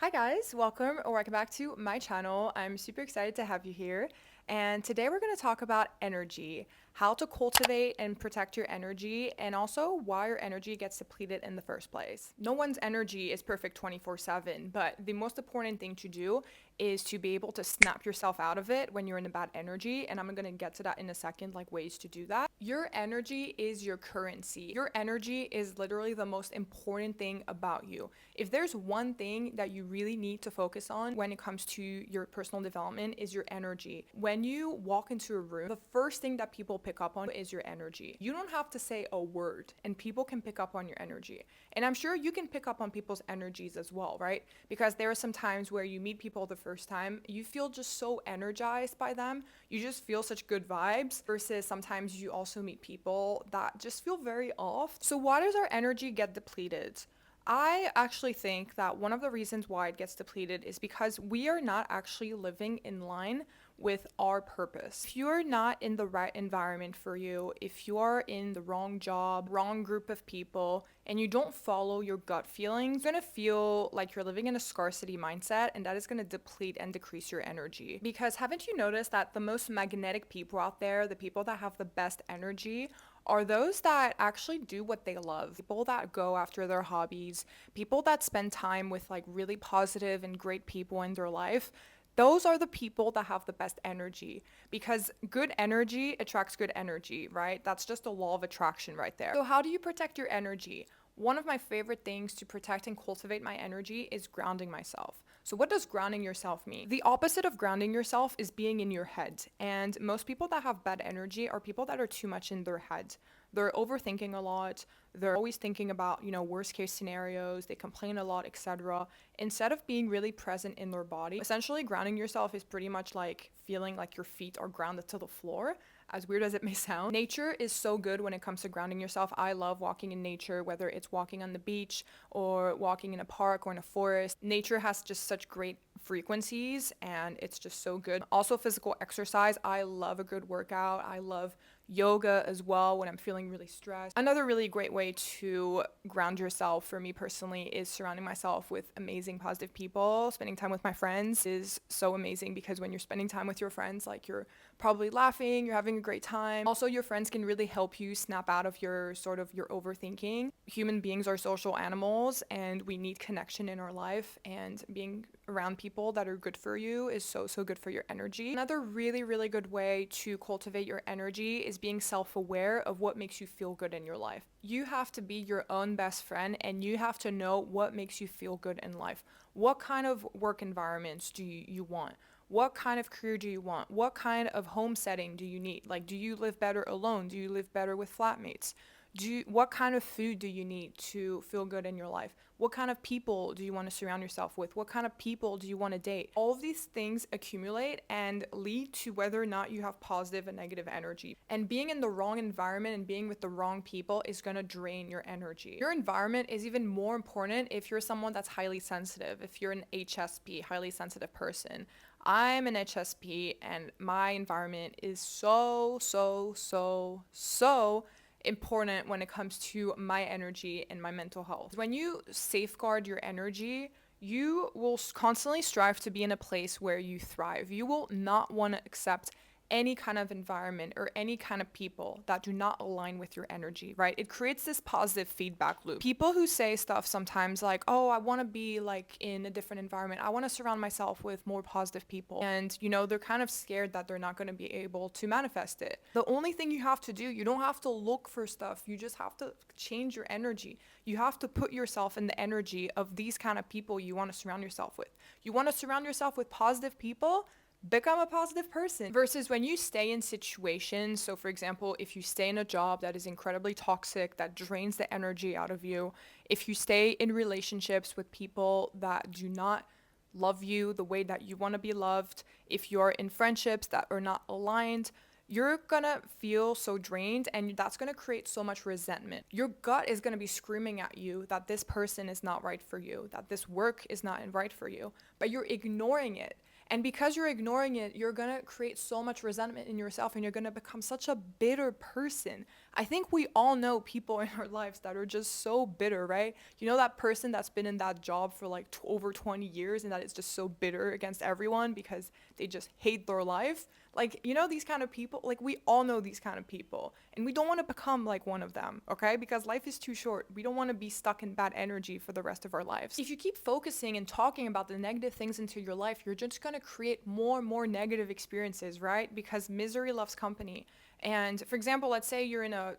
Hi guys, welcome or welcome back to my channel. I'm super excited to have you here. And today we're going to talk about energy, how to cultivate and protect your energy, and also why your energy gets depleted in the first place. No one's energy is perfect 24/7, but the most important thing to do is to be able to snap yourself out of it when you're in a bad energy, and I'm going to get to that in a second, like ways to do that. Your energy is your currency. Your energy is literally the most important thing about you. If there's one thing that you really need to focus on when it comes to your personal development is your energy. When you walk into a room, the first thing that people pick up on is your energy. You don't have to say a word and people can pick up on your energy. And I'm sure you can pick up on people's energies as well, right? Because there are some times where you meet people the first time, you feel just so energized by them. You just feel such good vibes versus sometimes you also meet people that just feel very off. So why does our energy get depleted? I actually think that one of the reasons why it gets depleted is because we are not actually living in line with our purpose. If you are not in the right environment for you, if you are in the wrong job, wrong group of people, and you don't follow your gut feelings, you're gonna feel like you're living in a scarcity mindset, and that is gonna deplete and decrease your energy. Because haven't you noticed that the most magnetic people out there, the people that have the best energy, are those that actually do what they love, people that go after their hobbies, people that spend time with like really positive and great people in their life. Those are the people that have the best energy because good energy attracts good energy, right? That's just a law of attraction right there. So, how do you protect your energy? One of my favorite things to protect and cultivate my energy is grounding myself. So, what does grounding yourself mean? The opposite of grounding yourself is being in your head. And most people that have bad energy are people that are too much in their head. They're overthinking a lot. They're always thinking about, worst case scenarios. They complain a lot, etc. Instead of being really present in their body. Essentially, grounding yourself is pretty much like feeling like your feet are grounded to the floor, as weird as it may sound. Nature is so good when it comes to grounding yourself. I love walking in nature, whether it's walking on the beach or walking in a park or in a forest. Nature has just such great frequencies and it's just so good. Also, physical exercise. I love a good workout. I love yoga as well when I'm feeling really stressed. Another really great way to ground yourself for me personally is surrounding myself with amazing positive people. Spending time with my friends is so amazing because when you're spending time with your friends, like you're probably laughing, you're having a great time. Also, your friends can really help you snap out of your overthinking. Human beings are social animals and we need connection in our life, and being around people that are good for you is so good for your energy. Another really good way to cultivate your energy is being self-aware of what makes you feel good in your life. You have to be your own best friend and you have to know what makes you feel good in life. What kind of work environments do you want? What kind of career do you want? What kind of home setting do you need? Like, do you live better alone? Do you live better with flatmates? What kind of food do you need to feel good in your life? What kind of people do you want to surround yourself with? What kind of people do you want to date? All of these things accumulate and lead to whether or not you have positive and negative energy. And being in the wrong environment and being with the wrong people is going to drain your energy. Your environment is even more important if you're someone that's highly sensitive, if you're an HSP, highly sensitive person. I'm an HSP and my environment is so important when it comes to my energy and my mental health. When you safeguard your energy, you will constantly strive to be in a place where you thrive. You will not want to accept any kind of environment or any kind of people that do not align with your energy, right? It creates this positive feedback loop. People who say stuff sometimes like, oh, I want to be like in a different environment. I want to surround myself with more positive people. And, they're kind of scared that they're not going to be able to manifest it. The only thing you have to do, you don't have to look for stuff. You just have to change your energy. You have to put yourself in the energy of these kind of people you want to surround yourself with. You want to surround yourself with positive people, become a positive person. Versus when you stay in situations, so for example, if you stay in a job that is incredibly toxic, that drains the energy out of you, if you stay in relationships with people that do not love you the way that you want to be loved, if you're in friendships that are not aligned, you're gonna feel so drained and that's gonna create so much resentment. Your gut is gonna be screaming at you that this person is not right for you, that this work is not right for you, but you're ignoring it. And because you're ignoring it, you're gonna create so much resentment in yourself and you're gonna become such a bitter person. I think we all know people in our lives that are just so bitter, right? You know, that person that's been in that job for like over 20 years and that is just so bitter against everyone because they just hate their life. Like, you know, these kind of people, like, we all know these kind of people. And we don't want to become like one of them, okay? Because life is too short. We don't want to be stuck in bad energy for the rest of our lives. If you keep focusing and talking about the negative things into your life, you're just going to create more and more negative experiences, right? Because misery loves company. And for example, let's say you're in a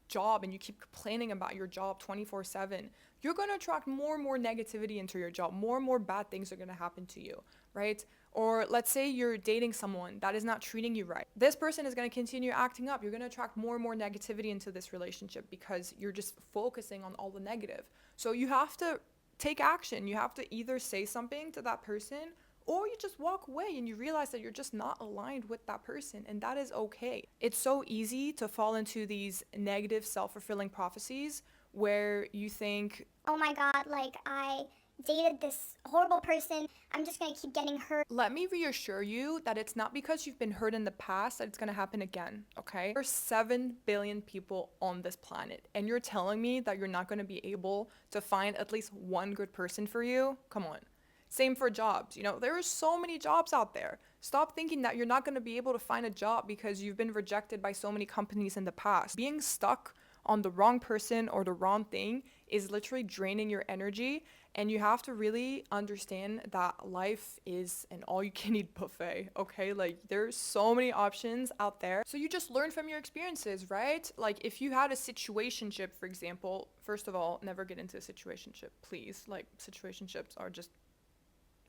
job and you keep complaining about your job 24/7, you're going to attract more and more negativity into your job. More and more bad things are going to happen to you, right? Or let's say you're dating someone that is not treating you right. This person is going to continue acting up. You're going to attract more and more negativity into this relationship because you're just focusing on all the negative. So you have to take action. You have to either say something to that person or you just walk away and you realize that you're just not aligned with that person, and that is okay. It's so easy to fall into these negative self-fulfilling prophecies where you think, oh my god, like I dated this horrible person. I'm just gonna keep getting hurt. let me reassure you that it's not because you've been hurt in the past that it's going to happen again, okay? There's 7 billion people on this planet, and you're telling me that you're not going to be able to find at least one good person for you? Come on. Same for jobs. You know, there are so many jobs out there. Stop thinking that you're not going to be able to find a job because you've been rejected by so many companies in the past. Being stuck on the wrong person or the wrong thing is literally draining your energy, and you have to really understand that life is an all you can eat buffet, okay? Like there's so many options out there. So you just learn from your experiences, right? Like if you had a situationship, for example, first of all, never get into a situationship, please. Like situationships are just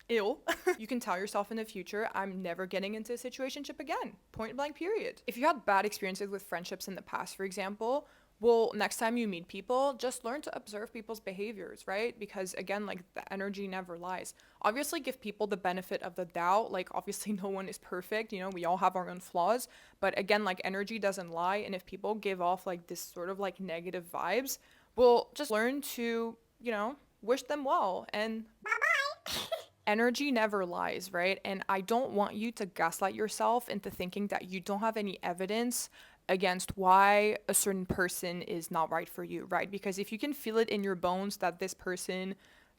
ill. You can tell yourself in the future, I'm never getting into a situationship again. Point blank, period. If you had bad experiences with friendships in the past, for example, well, next time you meet people, just learn to observe people's behaviors, right? Because again, like the energy never lies. Obviously, give people the benefit of the doubt. Like, obviously, no one is perfect. You know, we all have our own flaws. But again, like, energy doesn't lie. And if people give off like this sort of like negative vibes, well, just learn to, you know, wish them well and energy never lies, right? And I don't want you to gaslight yourself into thinking that you don't have any evidence against why a certain person is not right for you, right? Because if you can feel it in your bones that this person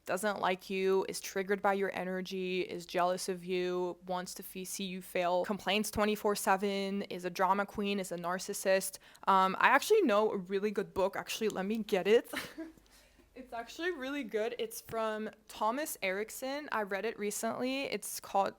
doesn't like you, is triggered by your energy, is jealous of you, wants to see you fail, complains 24/7, is a drama queen, is a narcissist. I actually know a really good book. Actually, let me get it. It's actually really good. It's from Thomas Erickson. I read it recently. It's called,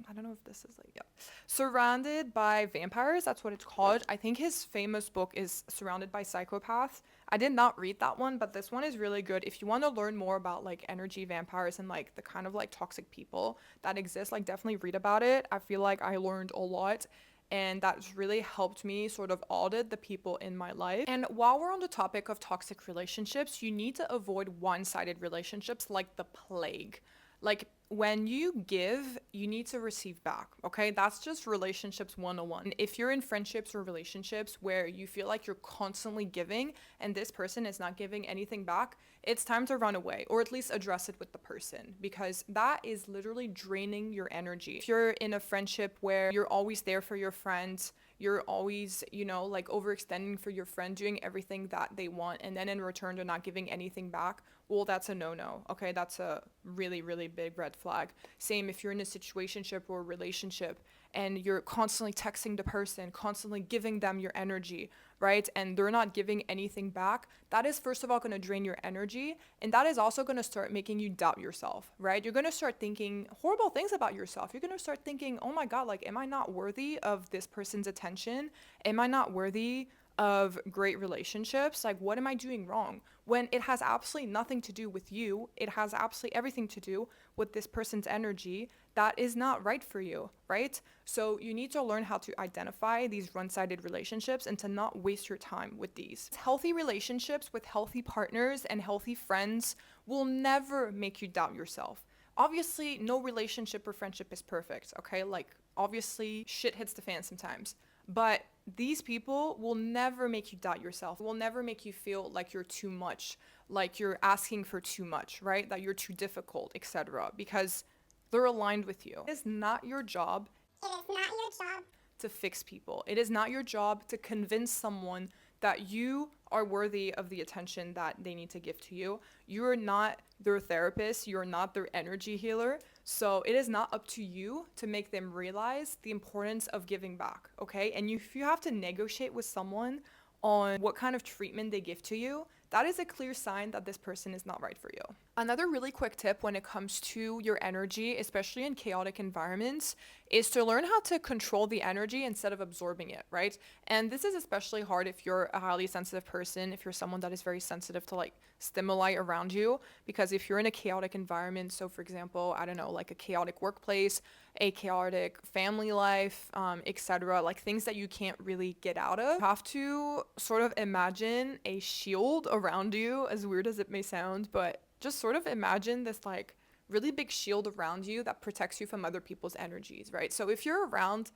I don't know if this is like, yeah, Surrounded by Vampires. That's what it's called. I think his famous book is Surrounded by Psychopaths. I did not read that one, but this one is really good. If you want to learn more about like energy vampires and like the kind of like toxic people that exist, like definitely read about it. I feel like I learned a lot, and that's really helped me sort of audit the people in my life. And while we're on the topic of toxic relationships, you need to avoid one-sided relationships like the plague. Like when you give, you need to receive back, okay? That's just relationships 101. If you're in friendships or relationships where you feel like you're constantly giving and this person is not giving anything back, it's time to run away or at least address it with the person, because that is literally draining your energy. If you're in a friendship where you're always there for your friends, you're always, you know, like overextending for your friend, doing everything that they want, and then in return they're not giving anything back, well, that's a no-no, okay? That's a really, really big red flag. Same if you're in a situationship or a relationship and you're constantly texting the person, constantly giving them your energy, right? And they're not giving anything back. That is, first of all, going to drain your energy. And that is also going to start making you doubt yourself, right? You're going to start thinking horrible things about yourself. You're going to start thinking, oh my God, like, am I not worthy of this person's attention? Am I not worthy of great relationships? Like, what am I doing wrong? When it has absolutely nothing to do with you, it has absolutely everything to do with this person's energy that is not right for you, right? So you need to learn how to identify these one-sided relationships and to not waste your time with these. Healthy relationships with healthy partners and healthy friends will never make you doubt yourself. Obviously, no relationship or friendship is perfect, okay? Like, obviously, shit hits the fan sometimes. But these people will never make you doubt yourself, will never make you feel like you're too much, like you're asking for too much, right? That you're too difficult, etc. Because they're aligned with you. It is not your job It is not your job to fix people. It is not your job to convince someone that you are worthy of the attention that they need to give to you. You are not their therapist, you're not their energy healer. So it is not up to you to make them realize the importance of giving back, okay? And if you have to negotiate with someone on what kind of treatment they give to you, that is a clear sign that this person is not right for you. Another really quick tip when it comes to your energy, especially in chaotic environments, is to learn how to control the energy instead of absorbing it, right? And this is especially hard if you're a highly sensitive person, if you're someone that is very sensitive to like stimuli around you, because if you're in a chaotic environment, so for example, I don't know, like a chaotic workplace, a chaotic family life, etc., like things that you can't really get out of, you have to sort of imagine a shield around you, as weird as it may sound, but just sort of imagine this like really big shield around you that protects you from other people's energies, right? So if you're around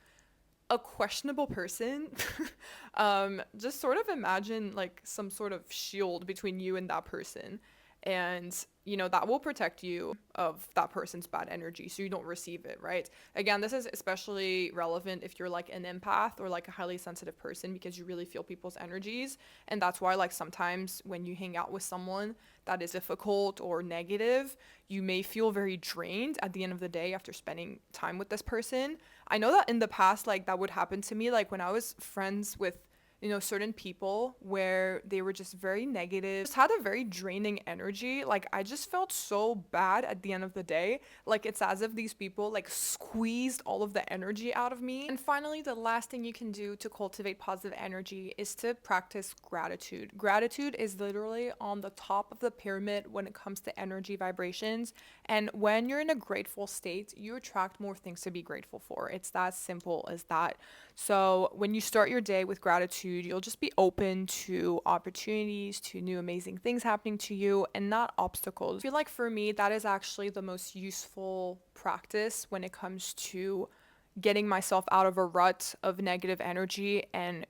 a questionable person, just sort of imagine like some sort of shield between you and that person. And, you know, that will protect you of that person's bad energy so you don't receive it, right? Again, this is especially relevant if you're like an empath or like a highly sensitive person because you really feel people's energies. And that's why, like, sometimes when you hang out with someone that is difficult or negative, you may feel very drained at the end of the day after spending time with this person. I know that in the past, like, that would happen to me, like when I was friends with, you know, certain people where they were just very negative, just had a very draining energy. Like, I just felt so bad at the end of the day. Like, it's as if these people like squeezed all of the energy out of me. And finally, the last thing you can do to cultivate positive energy is to practice gratitude. Gratitude is literally on the top of the pyramid when it comes to energy vibrations. And when you're in a grateful state, you attract more things to be grateful for. It's that simple as that. So when you start your day with gratitude, you'll just be open to opportunities, to new amazing things happening to you, and not obstacles. I feel like for me, that is actually the most useful practice when it comes to getting myself out of a rut of negative energy and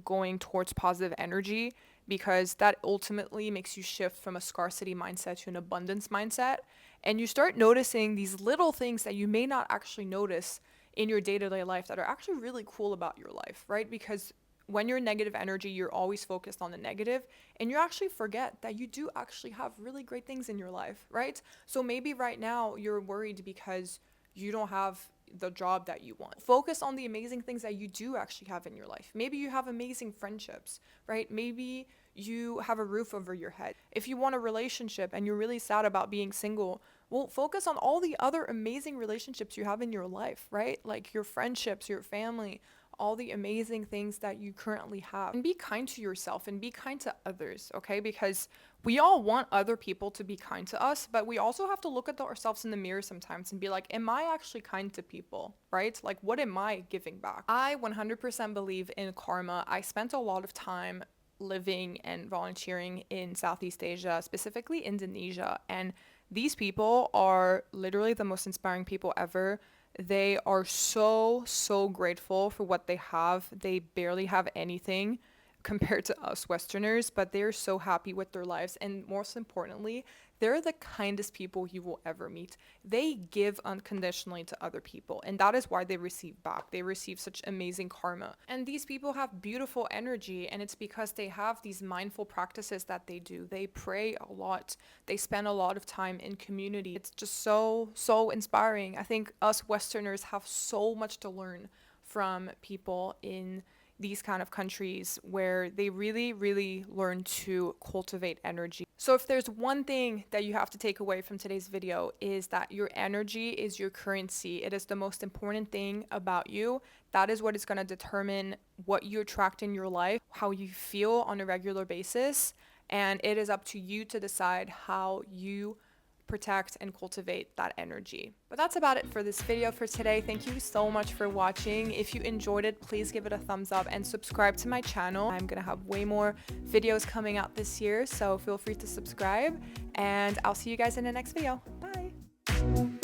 going towards positive energy, because that ultimately makes you shift from a scarcity mindset to an abundance mindset. And you start noticing these little things that you may not actually notice in your day-to-day life that are actually really cool about your life, right? Because when you're negative energy, you're always focused on the negative, and you actually forget that you do actually have really great things in your life, right? So maybe right now you're worried because you don't have the job that you want. Focus on the amazing things that you do actually have in your life. Maybe you have amazing friendships, right? Maybe you have a roof over your head. If you want a relationship and you're really sad about being single, well, focus on all the other amazing relationships you have in your life, right? Like your friendships, your family, all the amazing things that you currently have. And be kind to yourself and be kind to others, okay? Because we all want other people to be kind to us, but we also have to look at ourselves in the mirror sometimes and be like, am I actually kind to people, right? Like, what am I giving back? I 100% believe in karma. I spent a lot of time living and volunteering in Southeast Asia, specifically Indonesia, and these people are literally the most inspiring people ever. They are so, so grateful for what they have. They barely have anything compared to us Westerners, but they're so happy with their lives. And most importantly, they're the kindest people you will ever meet. They give unconditionally to other people, and that is why they receive back. They receive such amazing karma. And these people have beautiful energy, and it's because they have these mindful practices that they do. They pray a lot. They spend a lot of time in community. It's just so, so inspiring. I think us Westerners have so much to learn from people in these kind of countries where they really, really learn to cultivate energy. So if there's one thing that you have to take away from today's video, is that your energy is your currency. It is the most important thing about you. That is what is going to determine what you attract in your life, how you feel on a regular basis, and it is up to you to decide how you protect and cultivate that energy. But that's about it for this video for today. Thank you so much for watching. If you enjoyed it, please give it a thumbs up and subscribe to my channel. I'm gonna have way more videos coming out this year, so feel free to subscribe, and I'll see you guys in the next video. Bye.